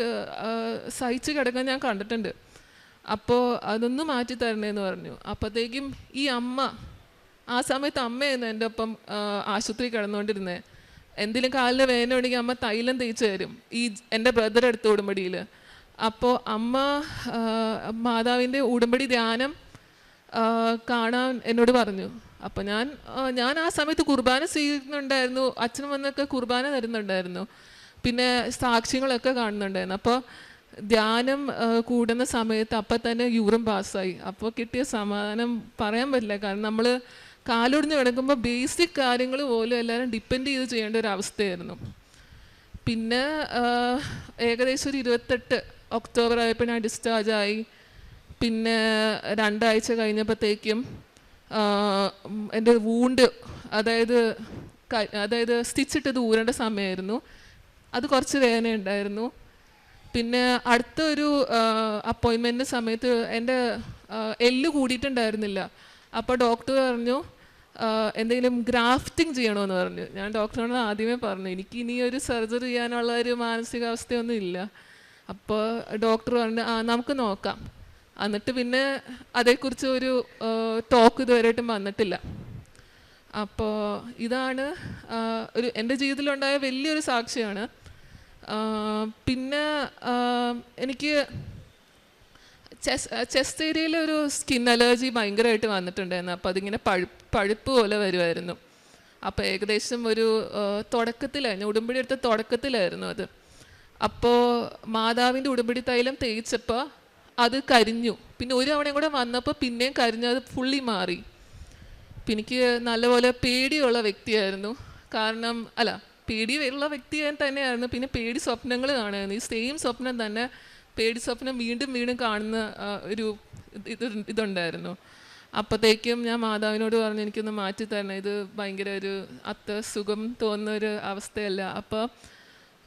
സഹിച്ച് കിടക്കാൻ ഞാൻ കണ്ടിട്ടുണ്ട്. അപ്പോൾ അതൊന്ന് മാറ്റി തരണേന്ന് പറഞ്ഞു. അപ്പോഴത്തേക്കും ഈ അമ്മ, ആ സമയത്ത് അമ്മയായിരുന്നു എൻ്റെ ഒപ്പം ആശുപത്രി കിടന്നുകൊണ്ടിരുന്നത്. എന്തെങ്കിലും കാലിന് വേദന ഉണ്ടെങ്കിൽ അമ്മ തൈലം തേച്ച് തരും, ഈ എൻ്റെ ബ്രദർ എടുത്ത ഉടമ്പടിയിൽ. അപ്പോൾ അമ്മ മാതാവിൻ്റെ ഉടമ്പടി ധ്യാനം കാണാൻ എന്നോട് പറഞ്ഞു. അപ്പോൾ ഞാൻ ആ സമയത്ത് കുർബാന ചെയ്യുന്നുണ്ടായിരുന്നു. അച്ഛനും വന്നൊക്കെ കുർബാന തരുന്നുണ്ടായിരുന്നു. പിന്നെ സാക്ഷ്യങ്ങളൊക്കെ കാണുന്നുണ്ടായിരുന്നു. അപ്പോൾ ധ്യാനം കൂടുന്ന സമയത്ത് അപ്പം തന്നെ യൂറിൻ പാസ്സായി. അപ്പോൾ കിട്ടിയ സമാധാനം പറയാൻ പറ്റില്ല. കാരണം നമ്മൾ കാലൊടിഞ്ഞ് കിടക്കുമ്പോൾ ബേസിക് കാര്യങ്ങൾ പോലും എല്ലാവരും ഡിപ്പെൻഡ് ചെയ്ത് ചെയ്യേണ്ട ഒരു അവസ്ഥയായിരുന്നു. പിന്നെ ഏകദേശം ഒരു 28 ഒക്ടോബർ ആയപ്പോൾ ഞാൻ ഡിസ്ചാർജായി. പിന്നെ 2 ആഴ്ച കഴിഞ്ഞപ്പോഴത്തേക്കും എൻ്റെ വൂണ്ട്, അതായത് സ്റ്റിച്ചിട്ടത് ഊരേണ്ട സമയമായിരുന്നു. അത് കുറച്ച് വേദന ഉണ്ടായിരുന്നു. പിന്നെ അടുത്തൊരു അപ്പോയിൻമെൻറ്റ് സമയത്ത് എൻ്റെ എല്ല് കൂടിയിട്ടുണ്ടായിരുന്നില്ല. അപ്പോൾ ഡോക്ടർ പറഞ്ഞു എന്തെങ്കിലും ഗ്രാഫ്റ്റിംഗ് ചെയ്യണമെന്ന് പറഞ്ഞു. ഞാൻ ഡോക്ടറിനോട് ആദ്യമേ പറഞ്ഞു, എനിക്ക് ഇനി ഒരു സർജറി ചെയ്യാനുള്ള ഒരു മാനസികാവസ്ഥയൊന്നും ഇല്ല. അപ്പോൾ ഡോക്ടർ പറഞ്ഞു നമുക്ക് നോക്കാം. എന്നിട്ട് പിന്നെ അതേക്കുറിച്ച് ഒരു ടോക്ക് ഇതുവരെയായിട്ടും വന്നിട്ടില്ല. അപ്പോൾ ഇതാണ് എൻ്റെ ജീവിതത്തിലുണ്ടായ വലിയൊരു സാക്ഷിയാണ്. പിന്നെ എനിക്ക് ചെസ്റ്റ് ഏരിയയിൽ ഒരു സ്കിൻ അലർജി ഭയങ്കരമായിട്ട് വന്നിട്ടുണ്ടായിരുന്നു. അപ്പോൾ അതിങ്ങനെ പഴുപ്പ് പോലെ വരുമായിരുന്നു. അപ്പോൾ ഏകദേശം ഒരു തുടക്കത്തിലായിരുന്നു, ഉടമ്പടി എടുത്ത തുടക്കത്തിലായിരുന്നു അത്. അപ്പോൾ മാതാവിൻ്റെ ഉടമ്പടി തൈലം തേച്ചപ്പോൾ അത് കരിഞ്ഞു. പിന്നെ ഒരു തവണയും കൂടെ വന്നപ്പോൾ പിന്നെയും കരിഞ്ഞു, അത് ഫുള്ളി മാറി. പിന്നെ എനിക്ക് നല്ലപോലെ പേടിയുള്ള വ്യക്തിയായിരുന്നു. കാരണം പേടിയുള്ള വ്യക്തി തന്നെയായിരുന്നു. പിന്നെ പേടി സ്വപ്നങ്ങൾ കാണുമായിരുന്നു. ഈ സെയിം സ്വപ്നം തന്നെ, പേടി സ്വപ്നം വീണ്ടും വീണ്ടും കാണുന്ന ഒരു ഇതുണ്ടായിരുന്നു. അപ്പോഴത്തേക്കും ഞാൻ മാതാവിനോട് പറഞ്ഞു, എനിക്കൊന്ന് മാറ്റി തരണം, ഇത് ഭയങ്കര ഒരു അത്ര സുഖം തോന്നുന്ന ഒരു അവസ്ഥയല്ല. അപ്പോൾ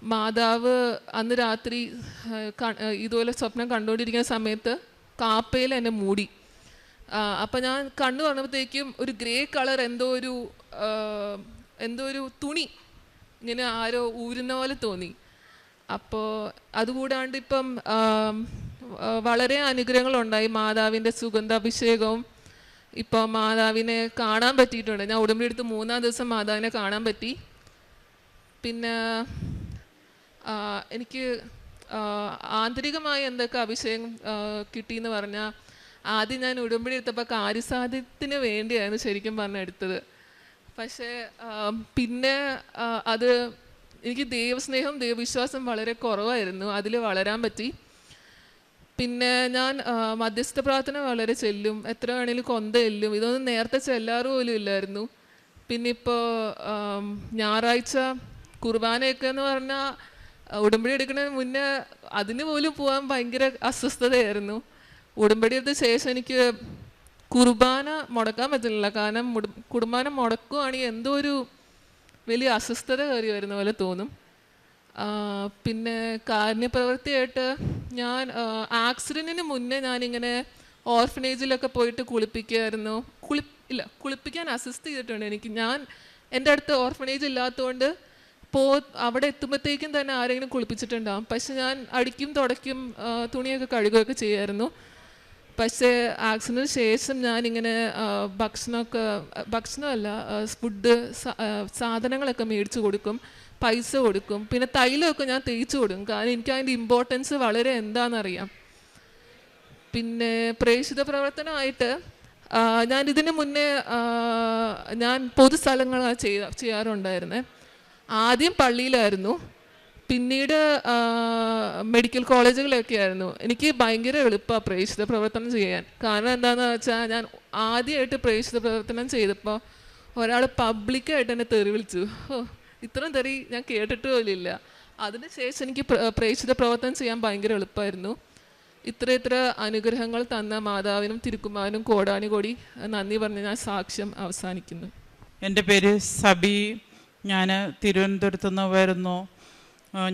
മാതാവ് അന്ന് രാത്രി ഇതുപോലെ സ്വപ്നം കണ്ടുകൊണ്ടിരിക്കുന്ന സമയത്ത് കാപ്പയിൽ എന്നെ മൂടി. അപ്പം ഞാൻ കണ്ണു പറഞ്ഞപ്പോഴത്തേക്കും ഒരു ഗ്രേ കളർ എന്തോ ഒരു തുണി ഇങ്ങനെ ആരോ ഊരുന്ന പോലെ തോന്നി. അപ്പോൾ അതുകൂടാണ്ട് ഇപ്പം വളരെ അനുഗ്രഹങ്ങളുണ്ടായി. മാതാവിൻ്റെ സുഗന്ധാഭിഷേകവും ഇപ്പോൾ മാതാവിനെ കാണാൻ പറ്റിയിട്ടുണ്ട്. ഞാൻ ഉടമ്പടി എടുത്ത് 3-ാം ദിവസം മാതാവിനെ കാണാൻ പറ്റി. പിന്നെ എനിക്ക് ആന്തരികമായി എന്തൊക്കെ അഭിഷേകം കിട്ടിയെന്ന് പറഞ്ഞാൽ, ആദ്യം ഞാൻ ഉടമ്പടി എടുത്തപ്പോൾ കാര്യസാധ്യത്തിന് വേണ്ടിയായിരുന്നു ശരിക്കും പറഞ്ഞാൽ എടുത്തത്. പക്ഷേ പിന്നെ അത് എനിക്ക് ദൈവസ്നേഹം, ദൈവവിശ്വാസം വളരെ കുറവായിരുന്നു, അതിൽ വളരാൻ പറ്റി. പിന്നെ ഞാൻ മധ്യസ്ഥ പ്രാർത്ഥന വളരെ ചെല്ലും, എത്ര വേണേലും കൊന്ത ചെല്ലും. ഇതൊന്നും നേരത്തെ ചെല്ലാറ് പോലും ഇല്ലായിരുന്നു. പിന്നെ ഇപ്പോൾ ഞായറാഴ്ച കുർബാനയൊക്കെ എന്ന് പറഞ്ഞാൽ ഉടമ്പടി എടുക്കുന്നതിന് മുന്നേ അതിന് പോലും പോകാൻ ഭയങ്കര അസ്വസ്ഥതയായിരുന്നു. ഉടമ്പടി എടുത്ത ശേഷം എനിക്ക് കുർബാന മുടക്കാൻ പറ്റില്ല. കാരണം കുർബാന മുടക്കുകയാണെങ്കിൽ എന്തോ ഒരു വലിയ അസ്വസ്ഥത കയറി വരുന്ന പോലെ തോന്നും. പിന്നെ കാരുണ്യപ്രവൃത്തിയായിട്ട് ഞാൻ ആക്സിഡൻറ്റിന് മുന്നേ ഞാനിങ്ങനെ ഓർഫനേജിലൊക്കെ പോയിട്ട് കുളിപ്പിക്കുമായിരുന്നു. കുളിപ്പിക്കാൻ അസിസ്റ്റ് ചെയ്തിട്ടുണ്ട് എനിക്ക്. എൻ്റെ അടുത്ത് ഓർഫനേജ് ഇല്ലാത്തതുകൊണ്ട് അവിടെ എത്തുമ്പോഴത്തേക്കും തന്നെ ആരെങ്കിലും കുളിപ്പിച്ചിട്ടുണ്ടാകും. പക്ഷെ ഞാൻ അടിക്കും തുടയ്ക്കും തുണിയൊക്കെ കഴുകുകയൊക്കെ ചെയ്യുമായിരുന്നു. പക്ഷേ ആക്സിഡൻറ്റിന് ശേഷം ഞാനിങ്ങനെ ഭക്ഷണമല്ല ഫുഡ് സാധനങ്ങളൊക്കെ മേടിച്ച് കൊടുക്കും, പൈസ കൊടുക്കും, പിന്നെ തൈലമൊക്കെ ഞാൻ തേച്ച് കൊടുക്കും. കാരണം എനിക്ക് അതിൻ്റെ ഇമ്പോർട്ടൻസ് വളരെ എന്താണെന്നറിയാം. പിന്നെ പ്രേക്ഷിത പ്രവർത്തനമായിട്ട് ഞാൻ ഇതിന് മുന്നേ ഞാൻ പൊതുസ്ഥലങ്ങളാണ് ചെയ്യാറുണ്ടായിരുന്നത്. ആദ്യം പള്ളിയിലായിരുന്നു, പിന്നീട് മെഡിക്കൽ കോളേജുകളൊക്കെ ആയിരുന്നു. എനിക്ക് ഭയങ്കര എളുപ്പമാണ് പ്രേക്ഷിത പ്രവർത്തനം ചെയ്യാൻ. കാരണം എന്താണെന്ന് വെച്ചാൽ ഞാൻ ആദ്യമായിട്ട് പ്രേക്ഷിത പ്രവർത്തനം ചെയ്തപ്പോൾ ഒരാൾ പബ്ലിക്കായിട്ട് എന്നെ തെറി വിളിച്ചു. ഇത്രയും തെറി ഞാൻ കേട്ടിട്ട് പോലില്ല. അതിനുശേഷം എനിക്ക് പ്രേക്ഷിത പ്രവർത്തനം ചെയ്യാൻ ഭയങ്കര എളുപ്പമായിരുന്നു. ഇത്ര അനുഗ്രഹങ്ങൾ തന്ന മാതാവിനും തിരുക്കുമാരനും കോടാനുകോടി നന്ദി പറഞ്ഞ് ഞാൻ സാക്ഷ്യം അവസാനിക്കുന്നു. എൻ്റെ പേര് സബി. ഞാൻ തിരുവനന്തപുരത്തു നിന്ന് വരുന്നു.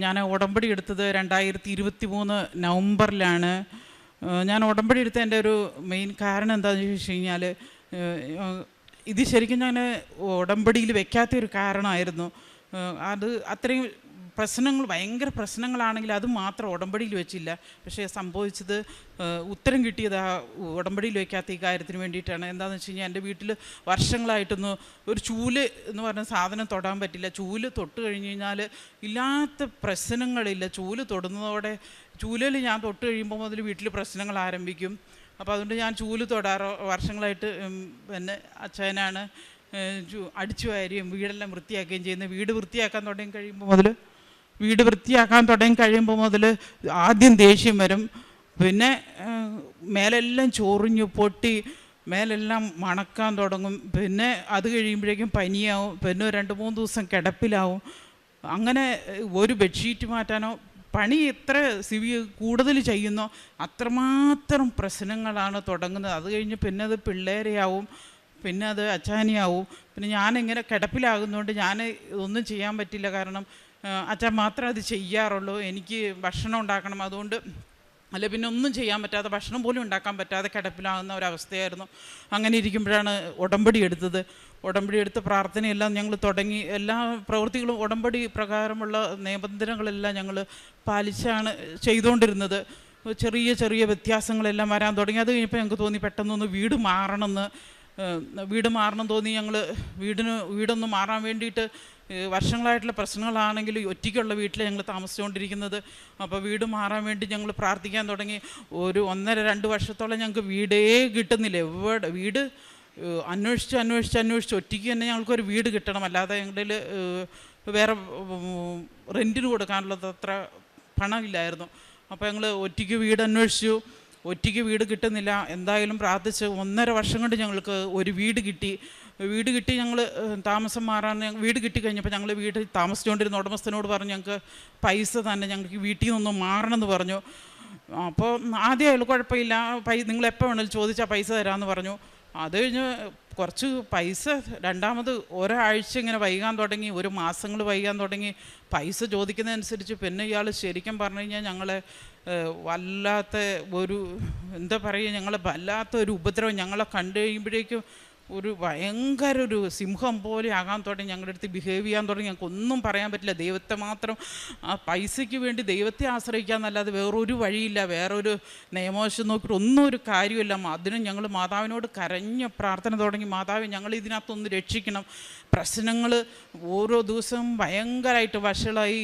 ഞാൻ ഉടമ്പടി എടുത്തത് 2023 നവംബറിലാണ്. ഞാൻ ഉടമ്പടി എടുത്തതിൻ്റെ ഒരു മെയിൻ കാരണം എന്താണെന്ന് ചോദിച്ചു കഴിഞ്ഞാൽ, ഇത് ശരിക്കും ഞാൻ ഉടമ്പടിയിൽ വെക്കാത്തൊരു കാരണമായിരുന്നു. അത് അത്രയും ഭയങ്കര പ്രശ്നങ്ങളാണെങ്കിൽ അത് മാത്രം ഉടമ്പടിയിൽ വെച്ചില്ല. പക്ഷേ സംഭവിച്ചത് ഉത്തരം കിട്ടിയത് ആ ഉടമ്പടിയിൽ വയ്ക്കാത്ത ഈ കാര്യത്തിന് വേണ്ടിയിട്ടാണ്. എന്താണെന്ന് വെച്ച് കഴിഞ്ഞാൽ എൻ്റെ വീട്ടിൽ വർഷങ്ങളായിട്ടൊന്നും ഒരു ചൂല് എന്ന് പറഞ്ഞ സാധനം തൊടാൻ പറ്റില്ല. ചൂല് തൊട്ട് കഴിഞ്ഞ് കഴിഞ്ഞാൽ ഇല്ലാത്ത പ്രശ്നങ്ങളില്ല. ചൂല് തൊടുന്നതോടെ ചൂലിൽ ഞാൻ തൊട്ട് കഴിയുമ്പോൾ മുതൽ വീട്ടിൽ പ്രശ്നങ്ങൾ ആരംഭിക്കും. അപ്പോൾ അതുകൊണ്ട് ഞാൻ ചൂല് തൊടാറ് വർഷങ്ങളായിട്ട് പിന്നെ അച്ഛനാണ് അടിച്ചു വാരുകയും വീടെല്ലാം വൃത്തിയാക്കുകയും ചെയ്യുന്നത്. വീട് വൃത്തിയാക്കാൻ തുടങ്ങി കഴിയുമ്പോൾ മുതൽ ആദ്യം ദേഷ്യം വരും. പിന്നെ മേലെല്ലാം ചൊറിഞ്ഞു പൊട്ടി മേലെല്ലാം മണക്കാൻ തുടങ്ങും. പിന്നെ അത് കഴിയുമ്പോഴേക്കും പനിയാവും. പിന്നെ 2-3 ദിവസം കിടപ്പിലാവും. അങ്ങനെ ഒരു ബെഡ്ഷീറ്റ് മാറ്റാനോ പണി എത്ര കൂടുതൽ ചെയ്യുന്നോ അത്രമാത്രം പ്രശ്നങ്ങളാണ് തുടങ്ങുന്നത്. അത് കഴിഞ്ഞ് പിന്നെ അത് പിള്ളേരെയാവും, പിന്നെ അത് അച്ചാനിയാവും. പിന്നെ ഞാനിങ്ങനെ കിടപ്പിലാകുന്നതുകൊണ്ട് ഞാൻ ഒന്നും ചെയ്യാൻ പറ്റില്ല. കാരണം അച്ഛൻ മാത്രമേ അത് ചെയ്യാറുള്ളൂ. എനിക്ക് ഭക്ഷണം ഉണ്ടാക്കണം. അതുകൊണ്ട് അല്ല പിന്നെ ഒന്നും ചെയ്യാൻ പറ്റാതെ, ഭക്ഷണം പോലും ഉണ്ടാക്കാൻ പറ്റാതെ കിടപ്പിലാകുന്ന ഒരവസ്ഥയായിരുന്നു. അങ്ങനെ ഇരിക്കുമ്പോഴാണ് ഉടമ്പടി എടുത്തത്. ഉടമ്പടി എടുത്ത് പ്രാർത്ഥനയെല്ലാം ഞങ്ങൾ തുടങ്ങി. എല്ലാ പ്രവൃത്തികളും ഉടമ്പടി പ്രകാരമുള്ള നിബന്ധനകളെല്ലാം ഞങ്ങൾ പാലിച്ചാണ് ചെയ്തുകൊണ്ടിരുന്നത്. ചെറിയ ചെറിയ വ്യത്യാസങ്ങളെല്ലാം വരാൻ തുടങ്ങി. അത് കഴിഞ്ഞപ്പോൾ ഞങ്ങൾക്ക് തോന്നി പെട്ടെന്നൊന്ന് വീട് മാറണം തോന്നി. ഞങ്ങൾ വീടൊന്ന് മാറാൻ വേണ്ടിയിട്ട് വർഷങ്ങളായിട്ടുള്ള പ്രശ്നങ്ങളാണെങ്കിൽ ഒറ്റയ്ക്കുള്ള വീട്ടിൽ ഞങ്ങൾ താമസിച്ചുകൊണ്ടിരിക്കുന്നത്. അപ്പോൾ വീട് മാറാൻ വേണ്ടി ഞങ്ങൾ പ്രാർത്ഥിക്കാൻ തുടങ്ങി. ഒരു 1.5-2 വർഷത്തോളം ഞങ്ങൾക്ക് വീടേ കിട്ടുന്നില്ല. വീട് അന്വേഷിച്ച് ഒറ്റയ്ക്ക് തന്നെ ഞങ്ങൾക്കൊരു വീട് കിട്ടണം. അല്ലാതെ ഞങ്ങളിൽ വേറെ റെൻറ്റിന് കൊടുക്കാനുള്ളത് അത്ര പണമില്ലായിരുന്നു. അപ്പോൾ ഞങ്ങൾ ഒറ്റയ്ക്ക് വീട് അന്വേഷിച്ചു. ഒറ്റയ്ക്ക് വീട് കിട്ടുന്നില്ല. എന്തായാലും പ്രാർത്ഥിച്ച് 1.5 വർഷം കൊണ്ട് ഞങ്ങൾക്ക് ഒരു വീട് കിട്ടി. ഞങ്ങൾ താമസം മാറാൻ വീട് കിട്ടിക്കഴിഞ്ഞപ്പോൾ ഞങ്ങൾ വീട്ടിൽ താമസിച്ചുകൊണ്ടിരുന്ന ഉടമസ്ഥനോട് പറഞ്ഞു ഞങ്ങൾക്ക് പൈസ തന്നെ, ഞങ്ങൾക്ക് വീട്ടിൽ നിന്നൊന്ന് മാറണമെന്ന് പറഞ്ഞു. അപ്പോൾ ആദ്യം അയാൾ കുഴപ്പമില്ല, നിങ്ങൾ എപ്പോൾ വേണമെങ്കിലും ചോദിച്ചാൽ പൈസ തരാമെന്ന് പറഞ്ഞു. അത് കഴിഞ്ഞ് കുറച്ച് പൈസ രണ്ടാമത് ഒരാഴ്ച ഇങ്ങനെ വൈകാൻ തുടങ്ങി, ഒരു മാസങ്ങൾ വൈകാൻ തുടങ്ങി. പൈസ ചോദിക്കുന്നതനുസരിച്ച് പിന്നെ ഇയാൾ ശരിക്കും പറഞ്ഞു കഴിഞ്ഞാൽ ഞങ്ങളെ വല്ലാത്ത ഒരു എന്താ പറയുക, ഞങ്ങളെ വല്ലാത്ത ഒരു ഉപദ്രവം ഞങ്ങളെ കണ്ടു കഴിയുമ്പോഴേക്കും ഒരു ഭയങ്കര ഒരു സിംഹം പോലെ ആകാൻ തുടങ്ങി. ഞങ്ങളുടെ അടുത്ത് ബിഹേവ് ചെയ്യാൻ തുടങ്ങി. ഞങ്ങൾക്ക് ഒന്നും പറയാൻ പറ്റില്ല. ദൈവത്തെ മാത്രം ആ പൈസയ്ക്ക് വേണ്ടി ദൈവത്തെ ആശ്രയിക്കാമെന്നല്ലാതെ വേറൊരു വഴിയില്ല. വേറൊരു നിയമവശം നോക്കിയിട്ട് ഒന്നും ഒരു കാര്യമില്ല. അതിനും ഞങ്ങൾ മാതാവിനോട് കരഞ്ഞ പ്രാർത്ഥന തുടങ്ങി. മാതാവ് ഞങ്ങൾ ഇതിനകത്തൊന്ന് രക്ഷിക്കണം. പ്രശ്നങ്ങൾ ഓരോ ദിവസവും ഭയങ്കരമായിട്ട് വഷളായി.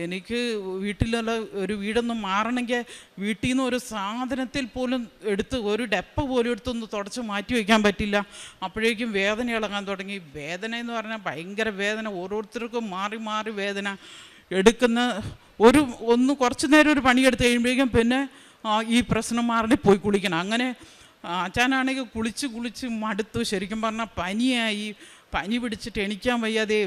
എനിക്ക് വീട്ടിലുള്ള ഒരു വീടൊന്നും മാറണമെങ്കിൽ വീട്ടിൽ നിന്ന് ഒരു സാധനത്തിൽ പോലും ഒരു ഡെപ്പ പോലും എടുത്തൊന്ന് തുടച്ച് മാറ്റി വയ്ക്കാൻ പറ്റില്ല. അപ്പോഴേക്കും വേദന ഇളകാൻ തുടങ്ങി. വേദന എന്ന് പറഞ്ഞാൽ ഭയങ്കര വേദന. ഓരോരുത്തർക്കും മാറി മാറി വേദന എടുക്കുന്ന കുറച്ച് നേരം ഒരു പണിയെടുത്ത് കഴിയുമ്പോഴേക്കും പിന്നെ ഈ പ്രശ്നം മാറി പോയി കുളിക്കണം. അങ്ങനെ അച്ഛനാണെങ്കിൽ കുളിച്ച് മടുത്തു. ശരിക്കും പറഞ്ഞാൽ പനി പിടിച്ചിട്ട് എണിക്കാൻ വയ്യാതെ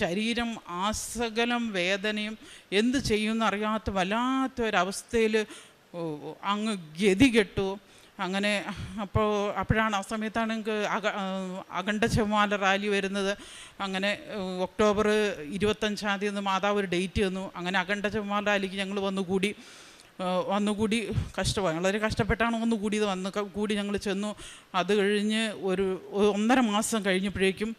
ശരീരം ആസകലം വേദനയും എന്ത് ചെയ്യുമെന്ന് അറിയാത്ത വല്ലാത്തൊരവസ്ഥയിൽ അങ്ങ് ഗതികെട്ടു. അങ്ങനെ അപ്പോഴാണ് ആ സമയത്താണ് എനിക്ക് അഖണ്ഡ ജപമാല റാലി വരുന്നത്. അങ്ങനെ ഒക്ടോബർ 25 മാതാവ് ഒരു ഡേറ്റ് തന്നു. അങ്ങനെ അഖണ്ഡ ജപമാല റാലിക്ക് ഞങ്ങൾ വന്നു കൂടി. വന്നുകൂടി കഷ്ടമായി, വളരെ കഷ്ടപ്പെട്ടാണ് വന്നുകൂടിയത്. കൂടി ഞങ്ങൾ ചെന്നു. അത് കഴിഞ്ഞ് ഒരു 1.5 മാസം കഴിഞ്ഞപ്പോഴേക്കും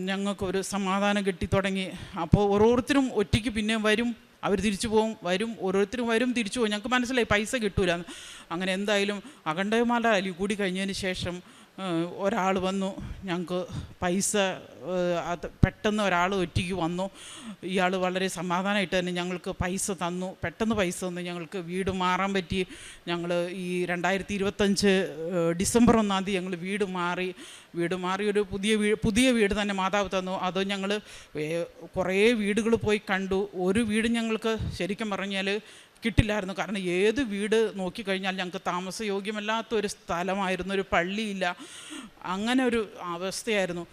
ഞങ്ങൾക്കൊരു സമാധാനം കിട്ടി തുടങ്ങി. അപ്പോൾ ഓരോരുത്തരും ഒറ്റയ്ക്ക് പിന്നെ വരും, അവർ തിരിച്ചു പോകും, വരും, ഓരോരുത്തരും വരും, തിരിച്ചു പോകും. ഞങ്ങൾക്ക് മനസ്സിലായി പൈസ കിട്ടൂല. അങ്ങനെ എന്തായാലും അഖണ്ഡമാല അലി കൂടി കഴിഞ്ഞതിന് ശേഷം ഒരാൾ വന്നു. ഞങ്ങൾക്ക് പൈസ അത് പെട്ടെന്ന് ഒരാൾ ഒറ്റയ്ക്ക് വന്നു. ഇയാൾ വളരെ സമാധാനമായിട്ട് തന്നെ ഞങ്ങൾക്ക് പൈസ തന്നു. പെട്ടെന്ന് പൈസ തന്നു. ഞങ്ങൾക്ക് വീട് മാറാൻ പറ്റി. ഞങ്ങൾ ഈ 2025 ഡിസംബർ 1-ാം തീയതി ഞങ്ങൾ വീട് മാറി ഒരു പുതിയ വീട് തന്നെ മാതാവ് തന്നു. അത് ഞങ്ങൾ കുറേ വീടുകൾ പോയി കണ്ടു. ഒരു വീട് ഞങ്ങൾക്ക് ശരിക്കും പറഞ്ഞാൽ കിട്ടില്ലായിരുന്നു. കാരണം ഏത് വീട് നോക്കിക്കഴിഞ്ഞാൽ ഞങ്ങൾക്ക് താമസയോഗ്യമല്ലാത്തൊരു സ്ഥലമായിരുന്നു, ഒരു പള്ളിയില്ല, അങ്ങനെ ഒരു അവസ്ഥയായിരുന്നു.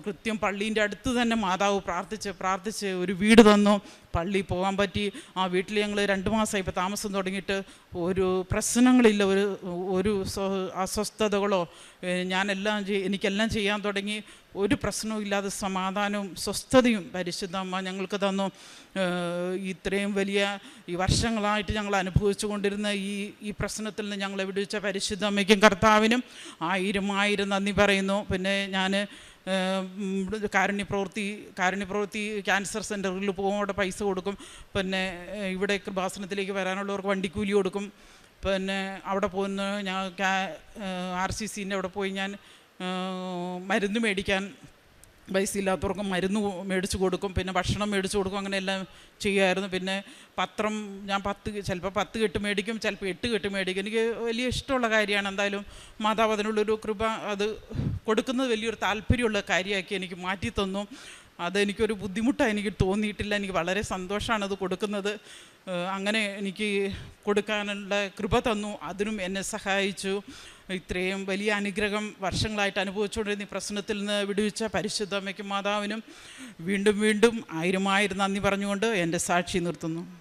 കൃത്യം പള്ളീൻ്റെ അടുത്ത് തന്നെ മാതാവ് പ്രാർത്ഥിച്ച് ഒരു വീട് തന്നു. പള്ളി പോകാൻ പറ്റി. ആ വീട്ടിൽ ഞങ്ങൾ 2 മാസമായി ഇപ്പോൾ താമസം തുടങ്ങിയിട്ട് ഒരു പ്രശ്നങ്ങളില്ല, ഒരു അസ്വസ്ഥതകളോ. എനിക്കെല്ലാം ചെയ്യാൻ തുടങ്ങി. ഒരു പ്രശ്നവും ഇല്ലാതെ സമാധാനവും സ്വസ്ഥതയും പരിശുദ്ധ അമ്മ ഞങ്ങൾക്ക് തന്നു. ഇത്രയും വലിയ ഈ വർഷങ്ങളായിട്ട് ഞങ്ങൾ അനുഭവിച്ചു കൊണ്ടിരുന്ന ഈ പ്രശ്നത്തിൽ നിന്ന് ഞങ്ങളെ വിടുവിച്ച പരിശുദ്ധ അമ്മയ്ക്കും കർത്താവിനും 1000 നന്ദി പറയുന്നു. പിന്നെ ഞാൻ കാരുണ്യപ്രവൃത്തി ക്യാൻസർ സെൻ്ററിൽ പോകും, അവിടെ പൈസ കൊടുക്കും. പിന്നെ ഇവിടെ കൃപാസനത്തിലേക്ക് വരാനുള്ളവർക്ക് വണ്ടിക്കൂലി കൊടുക്കും. പിന്നെ അവിടെ പോകുന്ന ഞാൻ RCCൻ്റെ അവിടെ പോയി ഞാൻ മരുന്ന് മേടിക്കാൻ പൈസ ഇല്ലാത്തവർക്ക് മരുന്ന് മേടിച്ച് കൊടുക്കും, പിന്നെ ഭക്ഷണം മേടിച്ച് കൊടുക്കും, അങ്ങനെയെല്ലാം ചെയ്യുമായിരുന്നു. പിന്നെ പത്രം ഞാൻ ചിലപ്പോൾ 10 കെട്ട് മേടിക്കും, ചിലപ്പോൾ 8 കെട്ട് മേടിക്കും. എനിക്ക് വലിയ ഇഷ്ടമുള്ള കാര്യമാണ്. എന്തായാലും മാതാവ് അതിനുള്ളൊരു കൃപ, അത് കൊടുക്കുന്നത് വലിയൊരു താല്പര്യമുള്ള കാര്യമാക്കി എനിക്ക് മാറ്റി തന്നു. അതെനിക്കൊരു ബുദ്ധിമുട്ടായി എനിക്ക് തോന്നിയിട്ടില്ല. എനിക്ക് വളരെ സന്തോഷമാണ് അത് കൊടുക്കുന്നത്. അങ്ങനെ എനിക്ക് കൊടുക്കാനുള്ള കൃപ തന്നു, അതിനും എന്നെ സഹായിച്ചു. ഇത്രയും വലിയ അനുഗ്രഹം വർഷങ്ങളായിട്ട് അനുഭവിച്ചുകൊണ്ടിരുന്ന ഈ പ്രശ്നത്തിൽ നിന്ന് വിടുവിച്ച പരിശുദ്ധ അമ്മയ്ക്കും മാതാവിനും വീണ്ടും 1000 നന്ദി പറഞ്ഞുകൊണ്ട് എൻ്റെ സാക്ഷി നിർത്തുന്നു.